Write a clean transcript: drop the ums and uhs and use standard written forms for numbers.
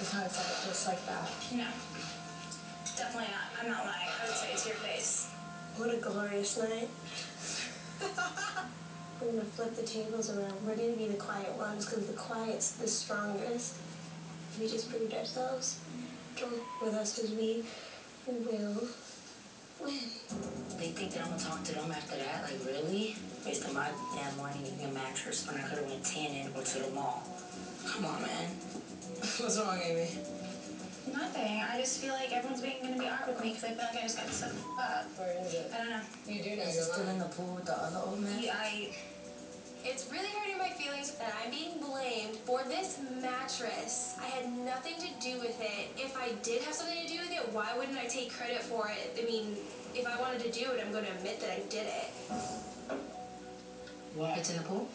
His heart said it just like that. No. Definitely not. I'm not lying. I would say it to your face. What a glorious night. We're gonna flip the tables around. We're gonna be the quiet ones because the quiet's the strongest. We just proved ourselves. Don't with us because we will win. They think that I'm gonna talk to them after that? Like, really? Wasting my damn money getting a mattress when I could've went tanning or to the mall. Come on, man. What's wrong, Amy? Nothing. I just feel like everyone's gonna be hard with me because I feel like I just got set up. Where is it? I don't know. You do know. Is it still in the pool with the other old man? Yeah, It's really hurting my feelings that I'm being blamed for this mattress. I had nothing to do with it. If I did have something to do with it, why wouldn't I take credit for it? I mean, if I wanted to do it, I'm going to admit that I did it. What? It's in the pool?